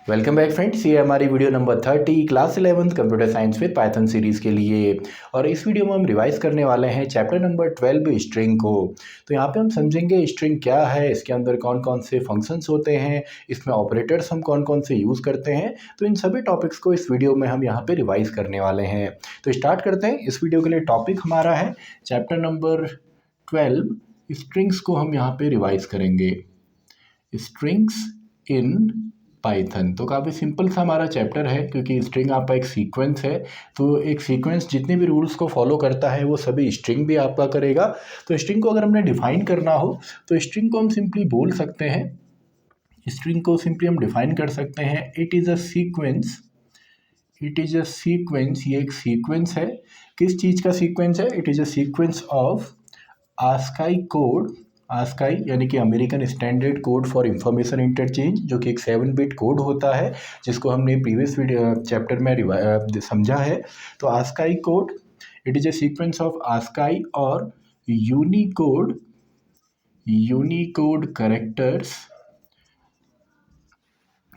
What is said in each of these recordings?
Welcome back friends, ये हमारी video number 30 class 11 computer science with Python series के लिए। और इस वीडियो में हम रिवाइज करने वाले हैं चैप्टर नंबर 12 स्ट्रिंग को। तो यहाँ पे हम समझेंगे स्ट्रिंग क्या है, इसके अंदर कौन कौन से फंक्शंस होते हैं, इसमें ऑपरेटर्स हम कौन कौन से यूज़ करते हैं। तो इन सभी टॉपिक्स को इस वीडियो में हम यहाँ पर रिवाइज करने वाले हैं। तो स्टार्ट करते हैं। इस वीडियो के लिए टॉपिक हमारा है चैप्टर नंबर 12 स्ट्रिंग्स को हम यहाँ पर रिवाइज करेंगे। Strings in Python. तो काफ़ी सिंपल सा हमारा चैप्टर है, क्योंकि स्ट्रिंग आपका एक सीक्वेंस है। तो एक सीक्वेंस जितने भी रूल्स को फॉलो करता है वो सभी स्ट्रिंग भी आपका करेगा। तो स्ट्रिंग को अगर हमने डिफाइन करना हो तो स्ट्रिंग को हम सिंपली बोल सकते हैं, स्ट्रिंग को सिंपली हम डिफाइन कर सकते हैं, it is a sequence. It is a sequence, ये एक सीक्वेंस है। किस चीज़ का सीक्वेंस है? It is a sequence of ASCII code. ASCII यानी कि American standard code for information interchange, जो कि एक 7 बिट कोड होता है, जिसको हमने प्रीवियस वीडियो चैप्टर में समझा है। तो ASCII code, it is a sequence of ASCII और Unicode characters.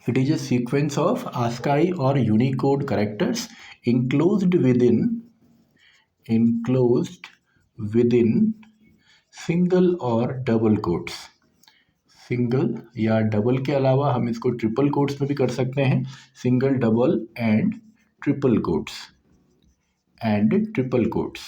It is a sequence of ASCII और Unicode characters enclosed within single और डबल कोट्स। सिंगल या डबल के अलावा हम इसको ट्रिपल कोट्स में भी कर सकते हैं। Single, double and triple quotes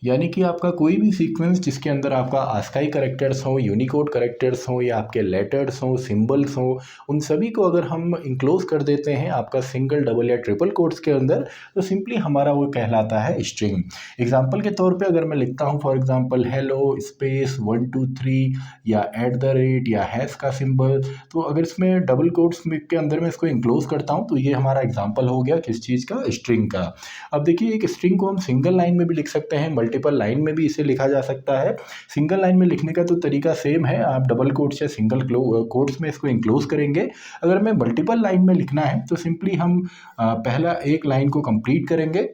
यानी कि आपका कोई भी सीक्वेंस जिसके अंदर आपका आस्काई करेक्टर्स हो, यूनिकोड करेक्टर्स हो, या आपके लेटर्स हो, सिंबल्स हो, उन सभी को अगर हम इंक्लोज कर देते हैं आपका सिंगल, डबल या ट्रिपल कोट्स के अंदर, तो सिंपली हमारा वो कहलाता है स्ट्रिंग। एग्जांपल के तौर पे अगर मैं लिखता हूँ फॉर एग्जांपल हेलो स्पेस 1 2 3 या @ या हैश का सिंबल, तो अगर इसमें डबल कोट्स के अंदर मैं इसको इंक्लोज करता हूँ तो ये हमारा एग्जाम्पल हो गया किस चीज़ का? स्ट्रिंग का। अब देखिए, एक स्ट्रिंग को हम सिंगल लाइन में भी लिख सकते हैं, मल्टीपल लाइन में भी इसे लिखा जा सकता है। सिंगल लाइन में लिखने का तो तरीका सेम है, आप डबल कोट्स या सिंगल कोट्स में इसको इंक्लोज करेंगे। अगर हमें मल्टीपल लाइन में लिखना है तो सिंपली हम पहला एक लाइन को कंप्लीट करेंगे,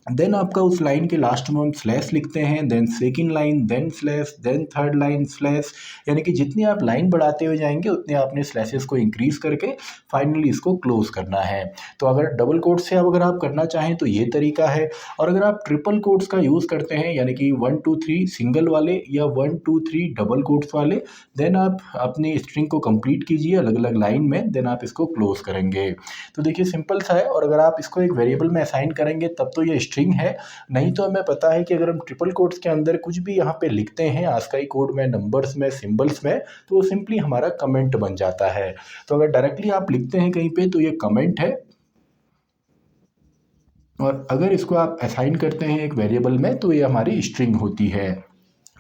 देन आपका उस लाइन के लास्ट में हम स्लैश लिखते हैं, then second line, then slash, then third line slash. यानी कि जितनी आप लाइन बढ़ाते हुए जाएंगे उतने आपने स्लैशेस को इंक्रीज करके फाइनली इसको क्लोज करना है। तो अगर डबल कोट से अगर आप करना चाहें तो ये तरीका है। और अगर आप ट्रिपल कोट्स का यूज़ करते हैं, यानी कि 1 2 3 सिंगल वाले या 1 2 3 डबल कोट्स वाले, देन आप अपनी स्ट्रिंग को कंप्लीट कीजिए अलग अलग लाइन में, देन आप इसको क्लोज करेंगे। तो देखिए सिंपल सा है। और अगर आप इसको एक वेरिएबल में असाइन करेंगे तब तो ये स्ट्रिंग है, नहीं तो हमें पता है कि अगर हम ट्रिपल कोट्स के अंदर कुछ भी यहाँ पे लिखते हैं आस्काई कोड में, नंबर्स में, सिंबल्स में, तो वो सिंपली हमारा कमेंट बन जाता है। तो अगर डायरेक्टली आप लिखते हैं कहीं पे तो ये कमेंट है, और अगर इसको आप असाइन करते हैं एक वेरिएबल में तो ये हमारी स्ट्रिंग होती है।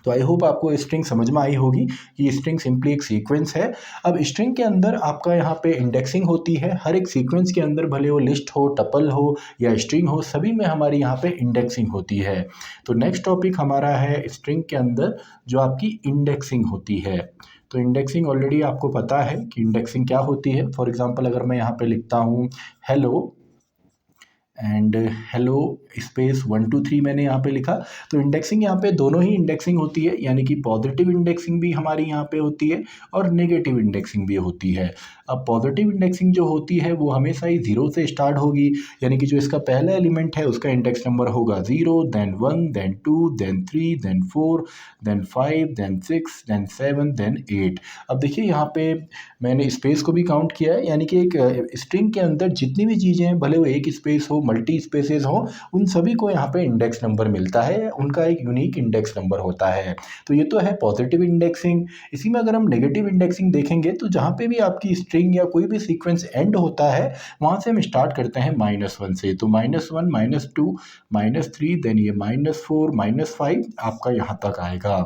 तो आई होप आपको स्ट्रिंग समझ में आई होगी कि स्ट्रिंग सिंपली एक सीक्वेंस है। अब स्ट्रिंग के अंदर आपका यहाँ पे इंडेक्सिंग होती है। हर एक सीक्वेंस के अंदर, भले वो लिस्ट हो, टपल हो या स्ट्रिंग हो, सभी में हमारी यहाँ पे इंडेक्सिंग होती है। तो नेक्स्ट टॉपिक हमारा है स्ट्रिंग के अंदर जो आपकी इंडेक्सिंग होती है। तो इंडेक्सिंग ऑलरेडी आपको पता है कि इंडेक्सिंग क्या होती है। फॉर एग्जाम्पल अगर मैं यहाँ पे लिखता हूँ हेलो एंड हेलो स्पेस 1 2 3 मैंने यहाँ पे लिखा, तो इंडेक्सिंग यहाँ पे दोनों ही इंडेक्सिंग होती है, यानी कि पॉजिटिव इंडेक्सिंग भी हमारी यहाँ पे होती है और नेगेटिव इंडेक्सिंग भी होती है। अब पॉजिटिव इंडेक्सिंग जो होती है वो हमेशा ही 0 से स्टार्ट होगी, यानी कि जो इसका पहला एलिमेंट है उसका इंडेक्स नंबर होगा 0, then 1, then 2, then 3, then 4, then 5, then 6, then 7, then 8। अब देखिए यहाँ पे मैंने स्पेस को भी काउंट किया है, यानी कि एक स्ट्रिंग के अंदर जितनी भी चीज़ें हैं, भले वो एक स्पेस हो, मल्टी स्पेसेस हो, उन सभी को यहाँ पे इंडेक्स नंबर मिलता है, उनका एक यूनिक इंडेक्स नंबर होता है। तो ये तो है पॉजिटिव इंडेक्सिंग। इसी में अगर हम नेगेटिव इंडेक्सिंग देखेंगे तो जहाँ पे भी आपकी स्ट्रिंग या कोई भी सीक्वेंस एंड होता है वहाँ से हम स्टार्ट करते हैं -1 से। तो -1, -2, -3, देन ये -4, -5 आपका यहाँ तक आएगा।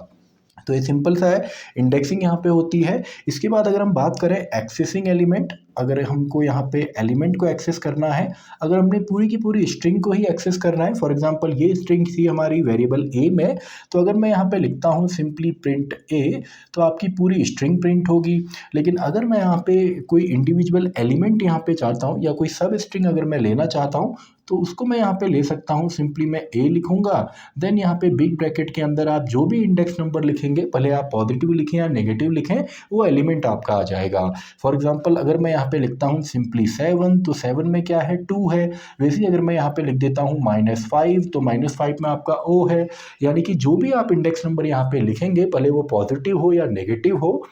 तो ये सिंपल सा है, इंडेक्सिंग यहाँ पे होती है। इसके बाद अगर हम बात करें एक्सेसिंग एलिमेंट, अगर हमको यहाँ पे एलिमेंट को एक्सेस करना है, अगर हमने पूरी की पूरी स्ट्रिंग को ही एक्सेस करना है, फॉर एग्जांपल ये स्ट्रिंग थी हमारी वेरिएबल ए में, तो अगर मैं यहाँ पे लिखता हूँ सिंपली प्रिंट ए, तो आपकी पूरी स्ट्रिंग प्रिंट होगी। लेकिन अगर मैं यहाँ पे कोई इंडिविजुअल एलिमेंट यहाँ पे चाहता हूँ या कोई सब स्ट्रिंग अगर मैं लेना चाहता हूँ तो उसको मैं यहाँ पे ले सकता हूँ, सिंपली मैं ए लिखूंगा, देन यहाँ पे बिग ब्रैकेट के अंदर आप जो भी इंडेक्स नंबर लिखेंगे, भले आप पॉजिटिव लिखें या नेगेटिव लिखें, वो एलिमेंट आपका आ जाएगा। फॉर एग्जाम्पल अगर मैं यहाँ पे लिखता हूँ सिंपली 7, तो 7 में क्या है, 2 है। वैसे ही अगर मैं यहाँ पे लिख देता हूँ -5, तो -5 में आपका ओ है। यानी कि जो भी आप इंडेक्स नंबर यहाँ पे लिखेंगे, भले वो पॉजिटिव हो या नेगेटिव हो,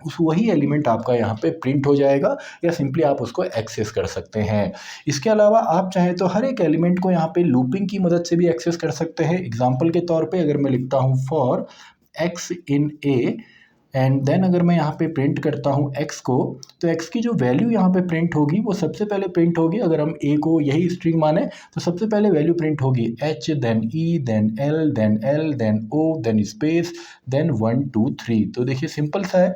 उस वही एलिमेंट आपका यहाँ पे प्रिंट हो जाएगा, या सिंपली आप उसको एक्सेस कर सकते हैं। इसके अलावा आप चाहें तो हर एक एलिमेंट को यहाँ पे लूपिंग की मदद से भी एक्सेस कर सकते हैं। एग्जाम्पल के तौर पे अगर मैं लिखता हूँ for x in a, and then अगर मैं यहाँ पे प्रिंट करता हूँ x को, तो x की जो वैल्यू यहाँ पे प्रिंट होगी वो सबसे पहले प्रिंट होगी, अगर हम a को यही स्ट्रिंग माने तो सबसे पहले वैल्यू प्रिंट होगी h, then e, then l, then o, then space, then 1 2 3। तो देखिए सिंपल सा है।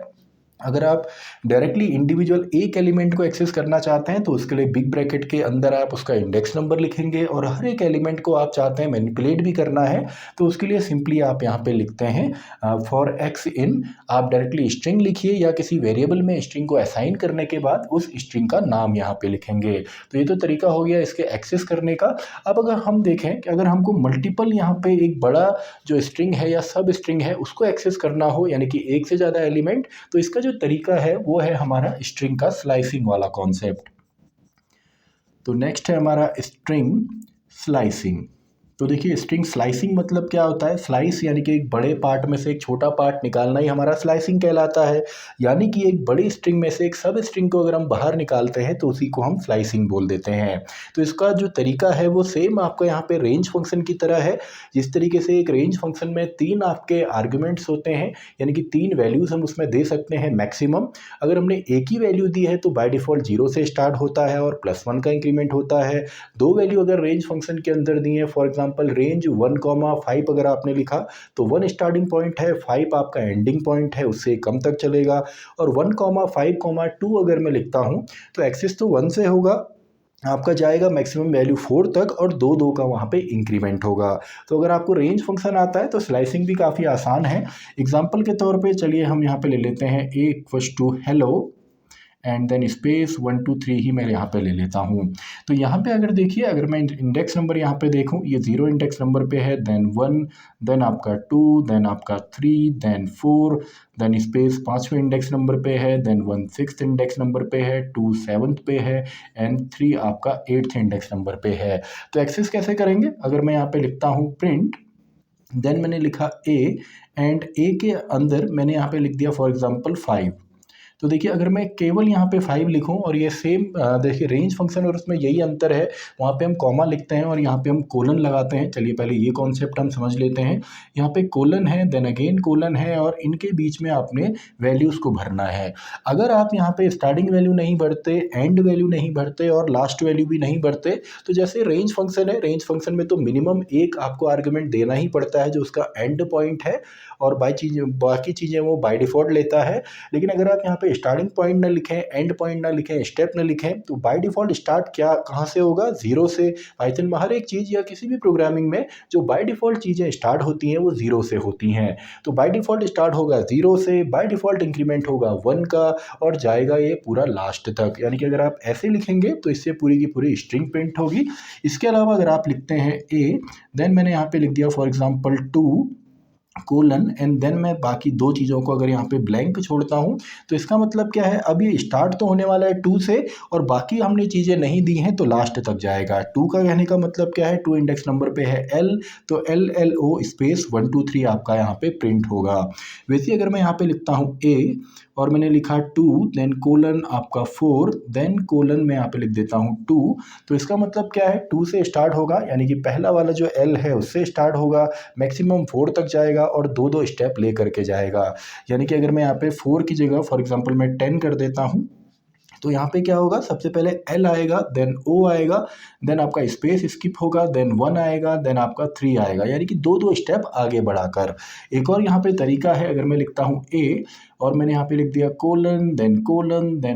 अगर आप डायरेक्टली इंडिविजुअल एक एलिमेंट को एक्सेस करना चाहते हैं तो उसके लिए बिग ब्रैकेट के अंदर आप उसका इंडेक्स नंबर लिखेंगे, और हर एक एलिमेंट को आप चाहते हैं मैनिपुलेट भी करना है तो उसके लिए सिंपली आप यहाँ पे लिखते हैं फॉर एक्स इन, आप डायरेक्टली स्ट्रिंग लिखिए या किसी वेरिएबल में स्ट्रिंग को असाइन करने के बाद उस स्ट्रिंग का नाम यहाँ पे लिखेंगे। तो ये तो तरीका हो गया इसके एक्सेस करने का। अब अगर हम देखें कि अगर हमको मल्टीपल यहाँ पे एक बड़ा जो स्ट्रिंग है या सब स्ट्रिंग है उसको एक्सेस करना हो, यानी कि एक से ज़्यादा एलिमेंट, तो इसका जो तरीका है वो है हमारा स्ट्रिंग का स्लाइसिंग वाला कॉन्सेप्ट। तो नेक्स्ट है हमारा स्ट्रिंग स्लाइसिंग। तो देखिए स्ट्रिंग स्लाइसिंग मतलब क्या होता है, स्लाइस यानी कि एक बड़े पार्ट में से एक छोटा पार्ट निकालना ही हमारा स्लाइसिंग कहलाता है। यानी कि एक बड़ी स्ट्रिंग में से एक सब स्ट्रिंग को अगर हम बाहर निकालते हैं तो उसी को हम स्लाइसिंग बोल देते हैं। तो इसका जो तरीका है वो सेम आपको यहाँ पे रेंज फंक्शन की तरह है। जिस तरीके से एक रेंज फंक्शन में 3 आपके आर्ग्यूमेंट्स होते हैं, यानी कि 3 वैल्यूज़ हम उसमें दे सकते हैं मैक्सिमम। अगर हमने एक ही वैल्यू दी है तो बाय डिफ़ॉल्ट 0 से स्टार्ट होता है और +1 का इंक्रीमेंट होता है। 2 वैल्यू अगर रेंज फंक्शन के अंदर दी है, फॉर एग्जाम्पल रेंज 1,5 अगर आपने लिखा तो 1 स्टार्टिंग पॉइंट है, 5 आपका एंडिंग पॉइंट है, उससे कम तक चलेगा। और 1,5,2 अगर मैं लिखता हूँ तो एक्सिस तो 1 से होगा, आपका जाएगा मैक्सिमम वैल्यू 4 तक, और 2 का वहाँ पे इंक्रीमेंट होगा। तो अगर आपको रेंज फंक्शन आता है तो स्लाइसिंग भी काफ़ी आसान है। एग्जाम्पल के तौर पे चलिए हम यहाँ पे ले लेते हैं a equals to hello and then space 1 2 3 ही मैं यहाँ पे ले लेता हूँ। तो यहाँ पे अगर देखिए, अगर मैं इंडेक्स नंबर यहाँ पे देखूँ, ये 0 इंडेक्स नंबर पे है, देन 1, देन आपका 2, देन आपका 3, देन 4, देन स्पेस 5वें इंडेक्स नंबर पे है, देन 1 6th इंडेक्स नंबर पे है, 2 7th पे है, एंड 3 आपका 8th इंडेक्स नंबर पे है। तो एक्सेस कैसे करेंगे, अगर मैं यहाँ पे लिखता हूँ प्रिंट, देन मैंने लिखा ए, एंड ए के अंदर मैंने यहाँ पे लिख दिया फॉर एग्जांपल 5। तो देखिए अगर मैं केवल यहाँ पे 5 लिखूँ, और ये सेम देखिए रेंज फंक्शन और उसमें यही अंतर है, वहाँ पे हम कॉमा लिखते हैं और यहाँ पे हम कोलन लगाते हैं। चलिए पहले ये कॉन्सेप्ट हम समझ लेते हैं। यहाँ पे कोलन है, देन अगेन कोलन है, और इनके बीच में आपने वैल्यूज़ को भरना है। अगर आप यहाँ पे स्टार्टिंग वैल्यू नहीं भरते, एंड वैल्यू नहीं भरते और लास्ट वैल्यू भी नहीं भरते, तो जैसे रेंज फंक्शन है, रेंज फंक्शन में तो मिनिमम एक आपको आर्गुमेंट देना ही पड़ता है जो उसका एंड पॉइंट है, और बाकी चीज़ें वो बाय डिफ़ॉल्ट लेता है। लेकिन अगर आप यहाँ पे स्टार्टिंग पॉइंट ना लिखें, एंड पॉइंट ना लिखें, स्टेप ना लिखें, तो बाय डिफ़ॉल्ट स्टार्ट कहाँ से होगा, 0 से। पाइथन में हर एक चीज़ या किसी भी प्रोग्रामिंग में जो बाय डिफ़ॉल्ट चीज़ें स्टार्ट होती हैं वो 0 से होती हैं। तो बाय डिफ़ॉल्ट स्टार्ट होगा 0 से, बाय डिफ़ॉल्ट इंक्रीमेंट होगा 1 का, और जाएगा ये पूरा लास्ट तक। यानी कि अगर आप ऐसे लिखेंगे तो इससे पूरी की पूरी स्ट्रिंग प्रिंट होगी। इसके अलावा अगर आप लिखते हैं ए, देन मैंने यहाँ पे लिख दिया for example 2 colon, and then मैं बाकी 2 चीज़ों को अगर यहाँ पे ब्लैंक छोड़ता हूँ, तो इसका मतलब क्या है, अब ये स्टार्ट तो होने वाला है 2 से, और बाकी हमने चीज़ें नहीं दी हैं तो लास्ट तक जाएगा। 2 का कहने का मतलब क्या है, 2 इंडेक्स नंबर पे है L, तो LLO स्पेस 1 2 3 आपका यहाँ पे प्रिंट होगा। वैसे अगर मैं यहाँ पे लिखता हूँ A, और मैंने लिखा 2, देन कोलन आपका 4, देन कोलन मैं यहाँ पे लिख देता हूँ 2, तो इसका मतलब क्या है, 2 से स्टार्ट होगा, यानी कि पहला वाला जो L है उससे स्टार्ट होगा, मैक्सिमम 4 तक जाएगा और 2 स्टेप ले करके जाएगा। यानी कि अगर मैं यहाँ पे 4 की जगह फॉर एग्जांपल मैं 10 कर देता हूँ, तो यहाँ पे क्या होगा, सबसे पहले L आएगा, देन O आएगा, देन आपका स्पेस स्किप होगा, देन 1 आएगा, देन आपका 3 आएगा, यानी कि 2 स्टेप आगे बढ़ाकर। एक और यहाँ पे तरीका है, अगर मैं लिखता हूँ A और मैंने यहाँ पे लिख दिया कोलन, देन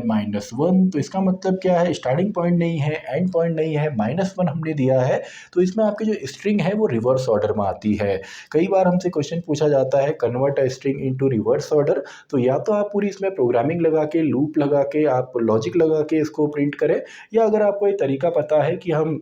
-1, तो इसका मतलब क्या है, स्टार्टिंग पॉइंट नहीं है, एंड पॉइंट नहीं है, -1 हमने दिया है, तो इसमें आपकी जो स्ट्रिंग है वो रिवर्स ऑर्डर में आती है। कई बार हमसे क्वेश्चन पूछा जाता है convert a string into reverse order, तो या तो आप पूरी इसमें प्रोग्रामिंग लगा के, लूप लगा के, आप लॉजिक लगा के इसको प्रिंट करें, या अगर आपको ये तरीका पता है कि हम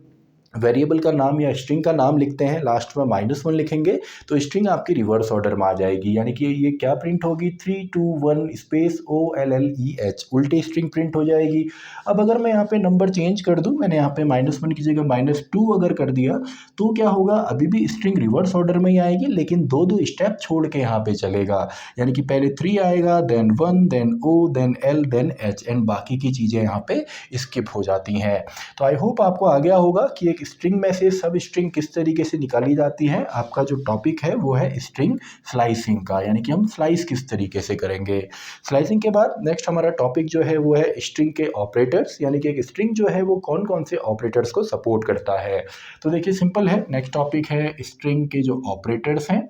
वेरिएबल का नाम या स्ट्रिंग का नाम लिखते हैं, लास्ट में -1 लिखेंगे तो स्ट्रिंग आपकी रिवर्स ऑर्डर में आ जाएगी, यानी कि ये क्या प्रिंट होगी 321 स्पेस OLLEH, उल्टी स्ट्रिंग प्रिंट हो जाएगी। अब अगर मैं यहाँ पे नंबर चेंज कर दूँ, मैंने यहाँ पे -1 की जगह -2 अगर कर दिया तो क्या होगा, अभी भी स्ट्रिंग रिवर्स ऑर्डर में ही आएगी लेकिन दो स्टेप छोड़ के यहाँ पे चलेगा, यानी कि पहले 3 आएगा, then 1, then O, then L, then H, and बाकी की चीज़ें यहाँ पे स्किप हो जाती हैं। तो आई होप आपको आ गया होगा कि एक स्ट्रिंग में से सब स्ट्रिंग किस तरीके से निकाली जाती है। आपका जो टॉपिक है वो है स्ट्रिंग स्लाइसिंग का, यानी कि हम स्लाइस किस तरीके से करेंगे। स्लाइसिंग के बाद नेक्स्ट हमारा टॉपिक जो है वो है स्ट्रिंग के ऑपरेटर्स, यानी कि एक स्ट्रिंग जो है वो कौन कौन से ऑपरेटर्स को सपोर्ट करता है। तो देखिए सिंपल है, नेक्स्ट टॉपिक है स्ट्रिंग के जो ऑपरेटर्स हैं,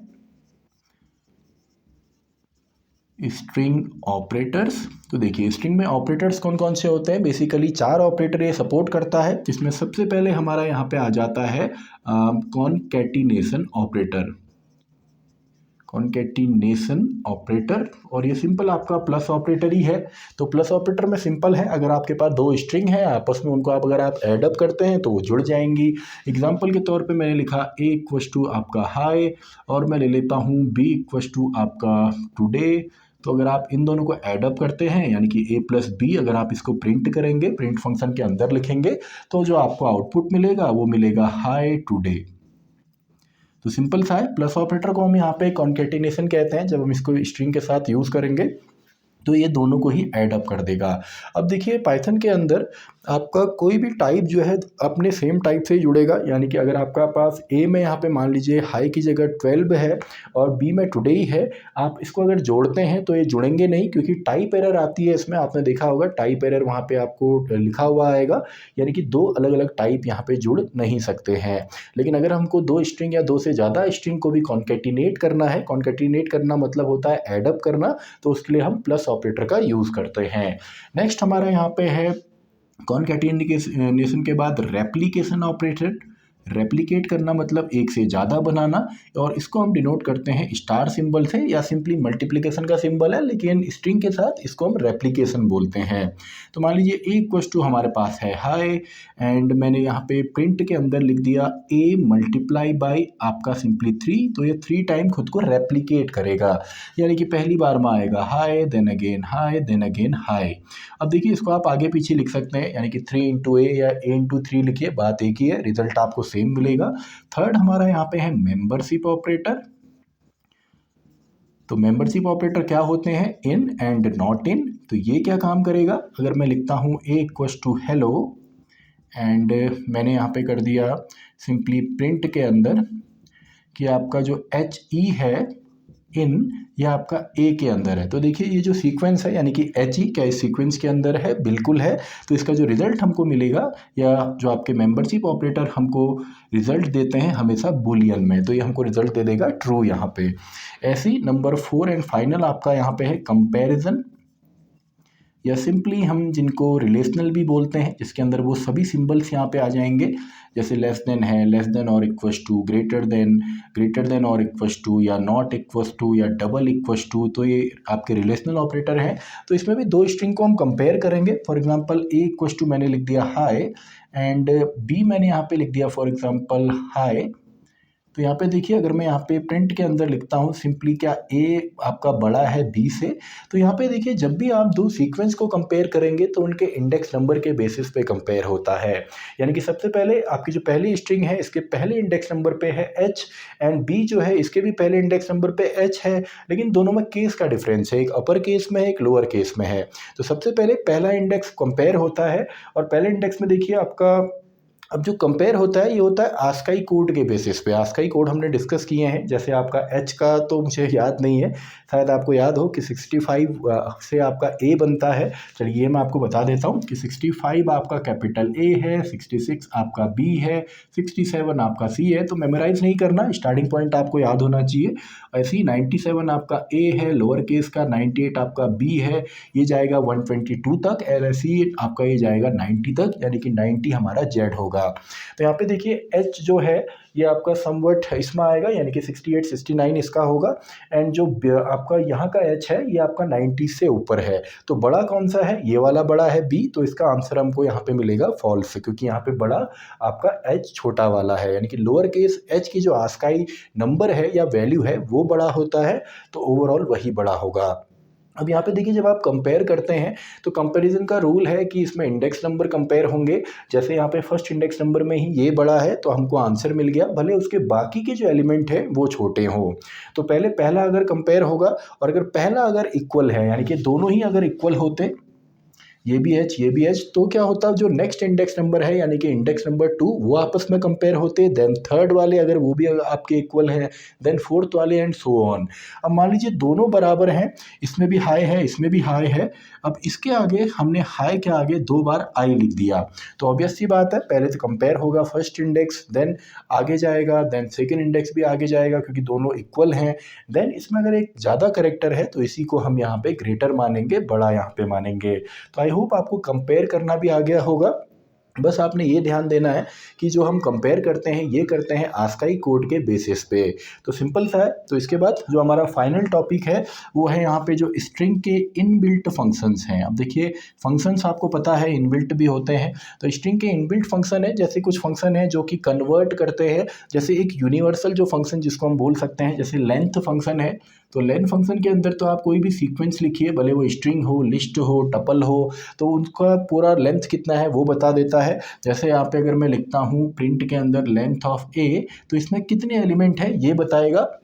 स्ट्रिंग ऑपरेटर्स। तो देखिए स्ट्रिंग में ऑपरेटर्स कौन कौन से होते हैं, बेसिकली 4 ऑपरेटर ये सपोर्ट करता है, जिसमें सबसे पहले हमारा यहाँ पे आ जाता है कॉनकैटिनेशन ऑपरेटर, कॉनकैटिनेशन ऑपरेटर, और ये सिंपल आपका प्लस ऑपरेटर ही है। तो प्लस ऑपरेटर में सिंपल है, अगर आपके पास 2 स्ट्रिंग है आपस में, उनको अगर आप ऐड अप करते हैं तो वो जुड़ जाएंगी। एग्जांपल के तौर पे मैंने लिखा A = आपका हाई, और मैं ले लेता हूँ B = आपका टुडे। तो अगर आप इन दोनों को ऐड अप करते हैं, यानी कि A + B, अगर आप इसको प्रिंट करेंगे, प्रिंट फंक्शन के अंदर लिखेंगे, तो जो आपको आउटपुट मिलेगा वो मिलेगा हाई टुडे। तो सिंपल सा है, प्लस ऑपरेटर को हम यहाँ पे कॉन्केटिनेशन कहते हैं, जब हम इसको स्ट्रिंग के साथ यूज़ करेंगे तो ये दोनों को ही ऐड अप कर देगा। अब देखिए पाइथन के अंदर आपका कोई भी टाइप जो है अपने सेम टाइप से ही जुड़ेगा, यानी कि अगर आपका पास ए में यहाँ पे मान लीजिए हाई की जगह 12 है और बी में टुडे ही है, आप इसको अगर जोड़ते हैं तो ये जुड़ेंगे नहीं, क्योंकि टाइप एरर आती है इसमें, आपने देखा होगा टाइप एरर वहाँ पे आपको लिखा हुआ आएगा, यानी कि 2 अलग अलग टाइप यहाँ पे जुड़ नहीं सकते हैं। लेकिन अगर हमको 2 स्ट्रिंग या 2 से ज़्यादा स्ट्रिंग को भी कॉन्केटिनेट करना है, कॉन्केटिनेट करना मतलब होता है ऐड अप करना, तो उसके लिए हम प्लस ऑपरेटर का यूज़ करते हैं। नेक्स्ट हमारा यहाँ पे है कॉन्कैटिनेशन के बाद रेप्लिकेशन ऑपरेटर। रेप्लिकेट करना मतलब एक से ज़्यादा बनाना, और इसको हम डिनोट करते हैं स्टार सिंबल से, या सिंपली मल्टीप्लिकेशन का सिंबल है लेकिन स्ट्रिंग के साथ इसको हम रेप्लिकेशन बोलते हैं। तो मान लीजिए A हमारे पास है हाई, एंड मैंने यहाँ पे प्रिंट के अंदर लिख दिया A × आपका सिंपली 3, तो ये 3 टाइम खुद को रेप्लिकेट करेगा, यानी कि पहली बार में आएगा hi, then again hi, then again hi. अब देखिए इसको आप आगे पीछे लिख सकते हैं, यानी कि 3 × A या A × 3 लिखिए, बात एक ही है, रिजल्ट आपको सेम मिलेगा। थर्ड हमारा यहाँ पे है मेंबरशिप ऑपरेटर। तो मेंबरशिप ऑपरेटर क्या होते हैं, इन एंड नॉट इन। तो ये क्या काम करेगा, अगर मैं लिखता हूँ A = हेलो, एंड मैंने यहाँ पे कर दिया सिंपली प्रिंट के अंदर कि आपका जो HE है इन, यह आपका A के अंदर है। तो देखिए ये जो सीक्वेंस है, यानी कि HE क्या इस सीक्वेंस के अंदर है, बिल्कुल है। तो इसका जो रिजल्ट हमको मिलेगा, या जो आपके मेंबरशिप ऑपरेटर हमको रिजल्ट देते हैं हमेशा बुलियन में, तो ये हमको रिजल्ट दे देगा ट्रू यहाँ पे। ऐसे ही नंबर 4 एंड फाइनल आपका यहाँ पे है कंपैरिजन, या सिंपली हम जिनको रिलेशनल भी बोलते हैं, जिसके अंदर वो सभी सिंबल्स यहाँ पे आ जाएंगे, जैसे लेस देन है, लेस देन और इक्वस टू, ग्रेटर देन और इक्वस टू, या नॉट इक्वस टू, या डबल इक्वस टू। तो ये आपके रिलेशनल ऑपरेटर हैं। तो इसमें भी 2 स्ट्रिंग को हम कंपेयर करेंगे। फॉर एग्जांपल A = मैंने लिख दिया हाई, एंड B मैंने यहाँ पे लिख दिया फॉर एग्जांपल हाई। तो यहाँ पे देखिए अगर मैं यहाँ पे प्रिंट के अंदर लिखता हूँ सिंपली क्या A आपका बड़ा है B से, तो यहाँ पे देखिए जब भी आप 2 सीक्वेंस को कंपेयर करेंगे तो उनके इंडेक्स नंबर के बेसिस पे कंपेयर होता है। यानी कि सबसे पहले आपकी जो पहली स्ट्रिंग है इसके पहले इंडेक्स नंबर पे है H, एंड B जो है इसके भी पहले इंडेक्स नंबर पे H है, लेकिन दोनों में केस का डिफरेंस है, एक अपर केस में है, एक लोअर केस में है। तो सबसे पहले पहला इंडेक्स कंपेयर होता है, और पहले इंडेक्स में देखिए आपका अब जो कंपेयर होता है ये होता है आस्काई कोड के बेसिस पे। आस्काई कोड हमने डिस्कस किए हैं, जैसे आपका H का तो मुझे याद नहीं है, शायद आपको याद हो कि 65 से आपका A बनता है। चलिए ये मैं आपको बता देता हूँ कि 65 आपका कैपिटल A है, 66 आपका B है, 67 आपका C है। तो मेमोराइज नहीं करना, स्टार्टिंग पॉइंट आपको याद होना चाहिए। ऐसे ही 97 आपका A है लोअर केस का, 98 आपका B है, ये जाएगा 122 तक, ऐसे ही आपका ये जाएगा 90 तक, यानी कि 90 हमारा Z होगा। होगा। तो यहाँ पे देखिए एच जो है ये आपका समवट इसमें आएगा, यानी कि 68 69 इसका होगा। एंड जो आपका यहाँ का एच है ये आपका 90 से ऊपर है। तो बड़ा कौन सा है, ये वाला बड़ा है बी, तो इसका आंसर हमको यहाँ पे मिलेगा फॉल्स, क्योंकि यहाँ पे बड़ा आपका एच छोटा वाला है, यानी कि लोअर केस एच की जो आस्काई नंबर है या वैल्यू है वो बड़ा होता है, तो ओवरऑल वही बड़ा होगा। अब यहाँ पे देखिए जब आप कंपेयर करते हैं तो कंपैरिजन का रूल है कि इसमें इंडेक्स नंबर कंपेयर होंगे। जैसे यहाँ पे फर्स्ट इंडेक्स नंबर में ही ये बड़ा है तो हमको आंसर मिल गया, भले उसके बाकी के जो एलिमेंट है वो छोटे हों। तो पहले पहला अगर कंपेयर होगा और अगर पहला अगर इक्वल है, यानी कि दोनों ही अगर इक्वल होते, ये भी एच, तो क्या होता है जो नेक्स्ट इंडेक्स नंबर है यानी कि इंडेक्स नंबर 2 वो आपस में कंपेयर होते, देन थर्ड वाले अगर वो भी आपके इक्वल हैं, देन फोर्थ वाले एंड सो ऑन। अब मान लीजिए दोनों बराबर हैं, इसमें भी हाई है इसमें भी हाई है, अब इसके आगे हमने हाई के आगे 2 बार आई लिख दिया, तो ऑब्वियस सी बात है पहले तो कंपेयर होगा फर्स्ट इंडेक्स, देन आगे जाएगा, देन सेकेंड इंडेक्स भी आगे जाएगा क्योंकि दोनों इक्वल हैं। देन इसमें अगर एक ज़्यादा करेक्टर है तो इसी को हम यहाँ पे ग्रेटर मानेंगे, बड़ा यहाँ पे मानेंगे। तो आई होप आपको कंपेयर करना भी आ गया होगा। बस आपने ये ध्यान देना है कि जो हम कंपेयर करते हैं ये करते हैं आस्काई कोड के बेसिस पे, तो सिंपल सा है। तो इसके बाद जो हमारा फाइनल टॉपिक है वो है यहाँ पे जो स्ट्रिंग के इनबिल्ट फंक्शंस हैं। अब देखिए फंक्शंस आपको पता है इनबिल्ट भी होते हैं, तो स्ट्रिंग के इनबिल्ट फंक्शन है, जैसे कुछ फंक्शन है जो कि कन्वर्ट करते हैं, जैसे एक यूनिवर्सल जो फंक्शन जिसको हम बोल सकते हैं, जैसे लेंथ फंक्शन है, तो लेंथ फंक्शन के अंदर तो आप कोई भी सीक्वेंस लिखिए, भले वो स्ट्रिंग हो, लिस्ट हो, टपल हो, तो उनका पूरा लेंथ कितना है वो बता देता है। जैसे यहाँ पे अगर मैं लिखता हूँ प्रिंट के अंदर लेंथ ऑफ ए, तो इसमें कितने एलिमेंट है ये बताएगा,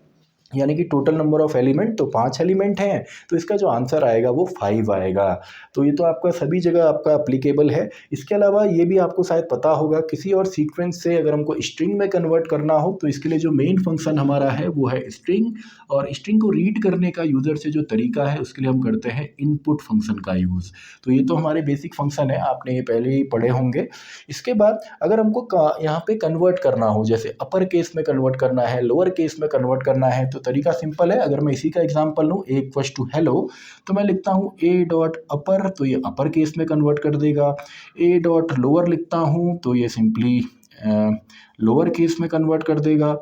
यानी कि टोटल नंबर ऑफ एलिमेंट तो 5 एलिमेंट हैं, तो इसका जो आंसर आएगा वो 5 आएगा। तो ये तो आपका सभी जगह आपका अप्लीकेबल है। इसके अलावा ये भी आपको शायद पता होगा किसी और सीक्वेंस से अगर हमको स्ट्रिंग में कन्वर्ट करना हो तो इसके लिए जो मेन फंक्शन हमारा है वो है स्ट्रिंग, और स्ट्रिंग को रीड करने का यूज़र से जो तरीका है उसके लिए हम करते हैं इनपुट फंक्शन का यूज़। तो ये तो हमारे बेसिक फंक्शन है, आपने ये पहले ही पढ़े होंगे। इसके बाद अगर हमको यहाँ पे कन्वर्ट करना हो, जैसे अपर केस में कन्वर्ट करना है, लोअर केस में कन्वर्ट करना है, तो तरीका सिंपल है। अगर मैं इसी का एग्जांपल लूँ ए इक्वल्स टू हेलो, तो मैं लिखता हूँ ए डॉट अपर, तो ये अपर केस में कन्वर्ट कर देगा। ए डॉट लोअर लिखता हूँ तो ये सिंपली लोअर केस में कन्वर्ट कर देगा।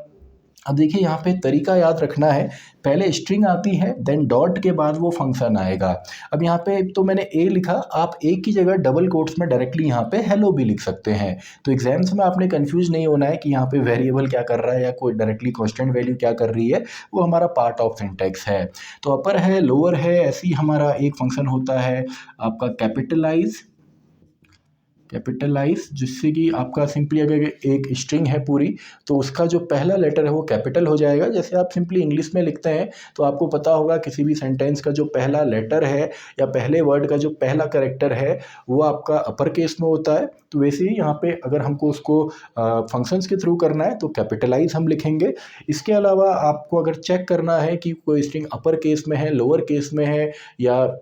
अब देखिए यहाँ पे तरीका याद रखना है, पहले स्ट्रिंग आती है देन डॉट के बाद वो फंक्शन आएगा। अब यहाँ पे तो मैंने ए लिखा, आप ए की जगह डबल कोट्स में डायरेक्टली यहाँ पे हेलो भी लिख सकते हैं। तो एग्जाम्स में आपने कंफ्यूज नहीं होना है कि यहाँ पे वेरिएबल क्या कर रहा है या कोई डायरेक्टली कांस्टेंट वैल्यू क्या कर रही है, वो हमारा पार्ट ऑफ सिंटैक्स है। तो अपर है लोअर है, ऐसे ही हमारा एक फंक्शन होता है आपका कैपिटलाइज, जिससे कि आपका सिंपली अगर एक स्ट्रिंग है पूरी तो उसका जो पहला लेटर है वो कैपिटल हो जाएगा। जैसे आप सिंपली इंग्लिश में लिखते हैं तो आपको पता होगा किसी भी सेंटेंस का जो पहला लेटर है या पहले वर्ड का जो पहला कैरेक्टर है वो आपका अपर केस में होता है। तो वैसे ही यहाँ पे अगर हमको उसको फंक्शंस के थ्रू करना है तो कैपिटलाइज हम लिखेंगे। इसके अलावा आपको अगर चेक करना है कि कोई स्ट्रिंग अपर केस में है, लोअर केस में है, या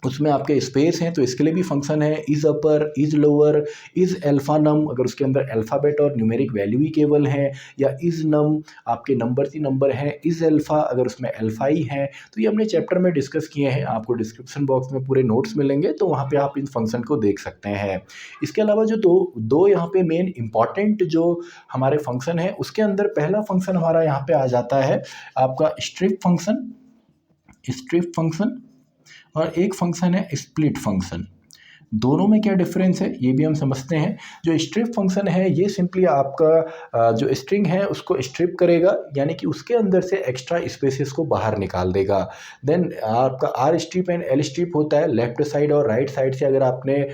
उसमें आपके स्पेस हैं, तो इसके लिए भी फंक्शन है is upper, is lower, is alpha num, अगर उसके अंदर अल्फ़ाबेट और न्यूमेरिक वैल्यू ही केवल हैं, या इज़ नम आपके नंबर्स ही नंबर हैं, इज़ अल्फ़ा अगर उसमें अल्फ़ा ही है। तो ये हमने चैप्टर में डिस्कस किए हैं, आपको डिस्क्रिप्शन बॉक्स में पूरे नोट्स मिलेंगे, तो वहाँ पे आप इन फंक्शन को देख सकते हैं। इसके अलावा जो दो यहाँ पे मेन इंपॉर्टेंट जो हमारे फंक्शन है उसके अंदर पहला फंक्शन हमारा यहाँ पे आ जाता है आपका स्ट्रिप फंक्शन, और एक फंक्शन है स्प्लिट फंक्शन। दोनों में क्या डिफरेंस है ये भी हम समझते हैं। जो स्ट्रिप फंक्शन है ये सिंपली आपका जो स्ट्रिंग है उसको स्ट्रिप करेगा, यानी कि उसके अंदर से एक्स्ट्रा स्पेसेस को बाहर निकाल देगा। देन आपका R strip and L strip होता है, लेफ्ट साइड और राइट साइड से अगर आपने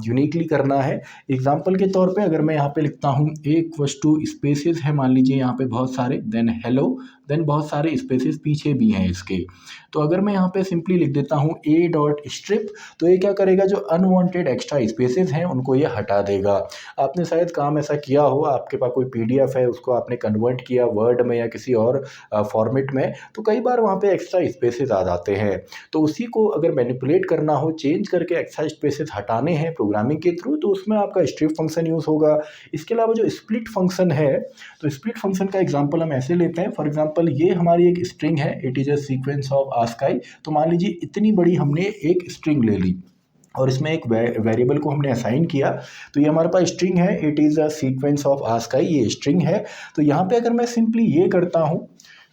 यूनिकली करना है। एग्जाम्पल के तौर पे अगर मैं यहाँ पे लिखता हूँ ए इक्वल्स टू स्पेसेस है, मान लीजिए यहाँ पे बहुत सारे, देन हेलो, देन बहुत सारे स्पेसेस पीछे भी हैं इसके। तो अगर मैं यहाँ पे सिंपली लिख देता हूँ ए डॉट स्ट्रिप, तो ये क्या करेगा, जो अनवांटेड एक्स्ट्रा स्पेसेस हैं उनको ये हटा देगा। आपने शायद काम ऐसा किया हो, आपके पास कोई पीडीएफ है उसको आपने कन्वर्ट किया वर्ड में या किसी और फॉर्मेट में, तो कई बार वहाँ पे एक्स्ट्रा स्पेसेस आ जाते हैं। तो उसी को अगर मैनिपुलेट करना हो, चेंज करके एक्स्ट्रा स्पेसेस हटाने हैं प्रोग्रामिंग के थ्रू, तो उसमें आपका स्ट्रिप फंक्शन यूज़ होगा। इसके अलावा जो स्प्लिट फंक्शन है, तो स्प्लिट फंक्शन का एग्जाम्पल हम ऐसे लेते हैं, फॉर एग्जाम्पल ये हमारी एक स्ट्रिंग है, it is a sequence of ASCII. तो मान लीजिए इतनी बड़ी हमने एक स्ट्रिंग ले ली, और इसमें एक वेरिएबल को हमने असाइन किया, तो ये हमारे पास स्ट्रिंग है, it is a sequence of ASCII, ये स्ट्रिंग है। तो यहाँ पे अगर मैं सिंपली ये करता हूँ,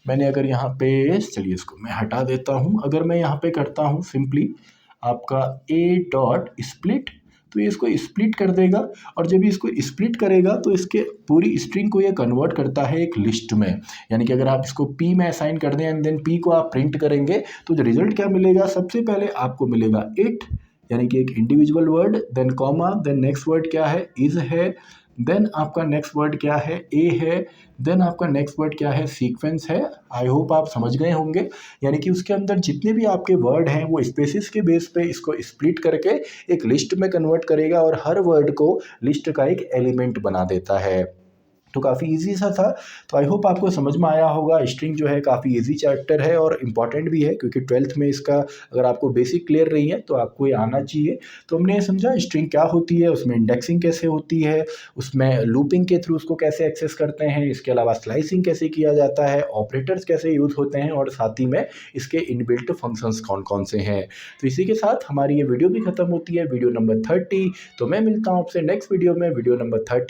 मैंने अगर यहाँ पे, चलिए इसको मैं हटा देता हूँ, अगर मैं यहाँ पे करता हूँ सिंपली आपका ए डॉट स्प्लिट, तो ये इसको स्प्लिट कर देगा, और जब ये इसको स्प्लिट करेगा तो इसके पूरी स्ट्रिंग को ये कन्वर्ट करता है एक लिस्ट में। यानी कि अगर आप इसको पी में असाइन कर दें एंड देन पी को आप प्रिंट करेंगे, तो जो रिजल्ट क्या मिलेगा, सबसे पहले आपको मिलेगा इट, यानी कि एक individual word, then comma, then next word क्या है, इज है, देन आपका नेक्स्ट वर्ड क्या है, ए है, देन आपका नेक्स्ट वर्ड क्या है, सीक्वेंस है। आई होप आप समझ गए होंगे। यानी कि उसके अंदर जितने भी आपके वर्ड हैं वो स्पेसिस के बेस पे इसको स्प्लिट करके एक लिस्ट में कन्वर्ट करेगा, और हर वर्ड को लिस्ट का एक एलिमेंट बना देता है। तो काफ़ी इजी सा था। तो आई होप आपको समझ में आया होगा। स्ट्रिंग जो है काफ़ी इजी चैप्टर है और इम्पॉर्टेंट भी है, क्योंकि 12th में इसका अगर आपको बेसिक क्लियर रही है तो आपको ये आना चाहिए। तो हमने ये समझा स्ट्रिंग क्या होती है, उसमें इंडेक्सिंग कैसे होती है, उसमें लूपिंग के थ्रू उसको कैसे एक्सेस करते हैं, इसके अलावा स्लाइसिंग कैसे किया जाता है, ऑपरेटर्स कैसे यूज़ होते हैं, और साथ ही में इसके इनबिल्ट फंक्शंस कौन कौन से हैं। तो इसी के साथ हमारी ये वीडियो भी खत्म होती है, वीडियो नंबर 30। तो मैं मिलता हूँ आपसे नेक्स्ट वीडियो में, वीडियो नंबर 30।